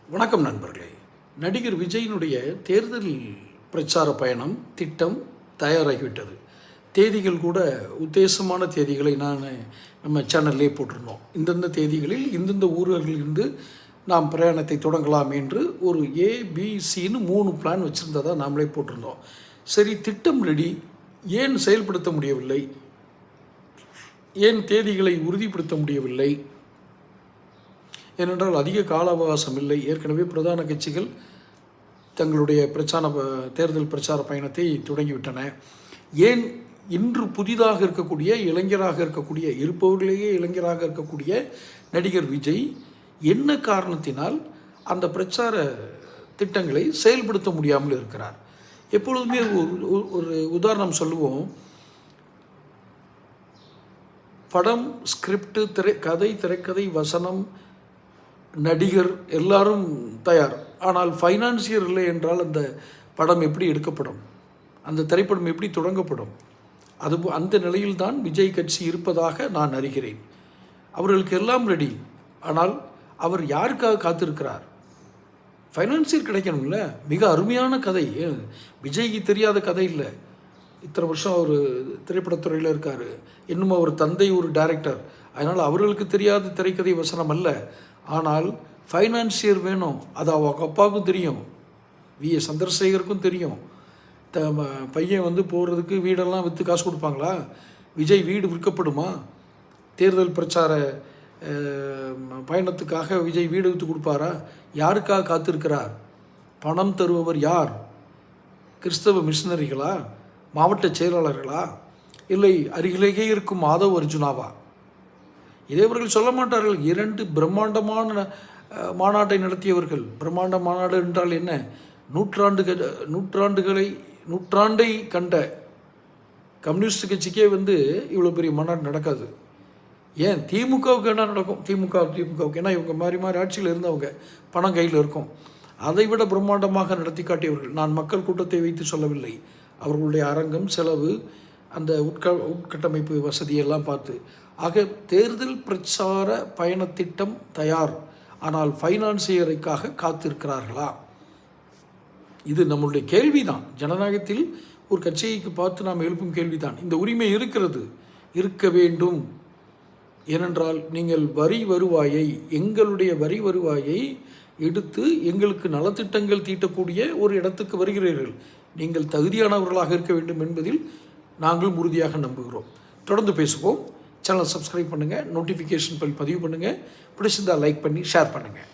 வணக்கம் நண்பர்களே. நடிகர் விஜயினுடைய தேர்தல் பிரச்சார பயணம் திட்டம் தயாராகிவிட்டது. தேதிகள் கூட உத்தேசமான தேதிகளை நம்ம சேனல்லே போட்டிருந்தோம். இந்தந்த தேதிகளில் இந்தந்த ஊர்களிலிருந்து நாம் பிரயாணத்தை தொடங்கலாம் என்று ஒரு ஏபிசின்னு 3 பிளான் வச்சுருந்ததாக நாமளே போட்டிருந்தோம். சரி, திட்டம் ரெடி, ஏன் செயல்படுத்த முடியவில்லை, ஏன் தேதிகளை உறுதிப்படுத்த முடியவில்லை? ஏனென்றால் அதிக கால அவகாசம் இல்லை. ஏற்கனவே பிரதான கட்சிகள் தங்களுடைய தேர்தல் பிரச்சார பயணத்தை தொடங்கிவிட்டன. ஏன் இன்று புதிதாக இருக்கக்கூடிய இளைஞராக இருக்கக்கூடிய இருப்பவர்களேயே இளைஞராக இருக்கக்கூடிய நடிகர் விஜய் என்ன காரணத்தினால் அந்த பிரச்சார திட்டங்களை செயல்படுத்த முடியாமல் இருக்கிறார்? எப்பொழுதுமே ஒரு உதாரணம் சொல்லுவோம். படம், ஸ்கிரிப்ட், திரைக்கதை, வசனம், நடிகர் எல்லாரும் தயார். ஆனால் ஃபைனான்சியர் இல்லை என்றால் அந்த படம் எப்படி எடுக்கப்படும், அந்த திரைப்படம் எப்படி தொடங்கப்படும்? அந்த நிலையில்தான் விஜய் கட்சி இருப்பதாக நான் அறிகிறேன். அவர்களுக்கு எல்லாம் ரெடி. ஆனால் அவர் யாருக்காக காத்திருக்கிறார்? ஃபைனான்சியர் கிடைக்கணும்ல. மிக அருமையான கதை, விஜய்க்கு தெரியாத கதை இல்லை. இத்தனை வருஷம் அவர் திரைப்படத்துறையில் இருக்கார். இன்னும் அவர் தந்தை ஒரு டைரக்டர். அதனால் அவர்களுக்கு தெரியாத திரைக்கதை வசனம் அல்ல. ஆனால் ஃபைனான்சியர் வேணும். அது அவங்க அப்பாவுக்கும் தெரியும், விஎஸ் சந்திரசேகருக்கும் தெரியும். பையன் போகிறதுக்கு வீடெல்லாம் விற்று காசு கொடுப்பாங்களா? விஜய் வீடு விற்கப்படுமா? தேர்தல் பிரச்சார பயணத்துக்காக விஜய் வீடு விற்று கொடுப்பாரா? யாருக்காக காத்திருக்கிறார்? பணம் தருபவர் யார்? கிறிஸ்தவ மிஷினரிகளா, மாவட்ட செயலாளர்களா, இல்லை அருகிலேயே இருக்கும் மாதவ் அர்ஜுனாவா? இதை இவர்கள் சொல்ல மாட்டார்கள். 2 பிரம்மாண்டமான மாநாட்டை நடத்தியவர்கள். பிரம்மாண்ட மாநாடு என்றால் என்ன? நூற்றாண்டை கண்ட கம்யூனிஸ்ட் கட்சிக்கே இவ்வளோ பெரிய மாநாடு நடக்காது. ஏன் திமுகவுக்கு என்ன நடக்கும்? திமுகவுக்கு ஏன்னா இவங்க மாறி மாறி ஆட்சியில் இருந்தவங்க, பணம் கையில் இருக்கும். அதை விட பிரம்மாண்டமாக நடத்தி காட்டியவர்கள். நான் மக்கள் கூட்டத்தை வைத்து சொல்லவில்லை. அவர்களுடைய அரங்கம், செலவு, அந்த உட்கட்டமைப்பு வசதியெல்லாம் பார்த்து. ஆக தேர்தல் பிரச்சார பயணத்திட்டம் தயார். ஆனால் ஃபைனான்சியருக்காக காத்திருக்கிறார்களா? இது நம்மளுடைய கேள்விதான். ஜனநாயகத்தில் ஒரு கட்சியை பார்த்து நாம் எழுப்பும் கேள்விதான். இந்த உரிமை இருக்கிறது, இருக்க வேண்டும். ஏனென்றால் நீங்கள் எங்களுடைய வரி வருவாயை எடுத்து எங்களுக்கு நலத்திட்டங்கள் தீட்டக்கூடிய ஒரு இடத்துக்கு வருகிறீர்கள். நீங்கள் தகுதியானவர்களாக இருக்க வேண்டும் என்பதில் நாங்கள் உறுதியாக நம்புகிறோம். தொடர்ந்து பேசுவோம். சேனல் சப்ஸ்கிரைப் பண்ணுங்கள், நோட்டிஃபிகேஷன் பதிவு பண்ணுங்கள். பிடிச்சிருந்தால் லைக் பண்ணி ஷேர் பண்ணுங்கள்.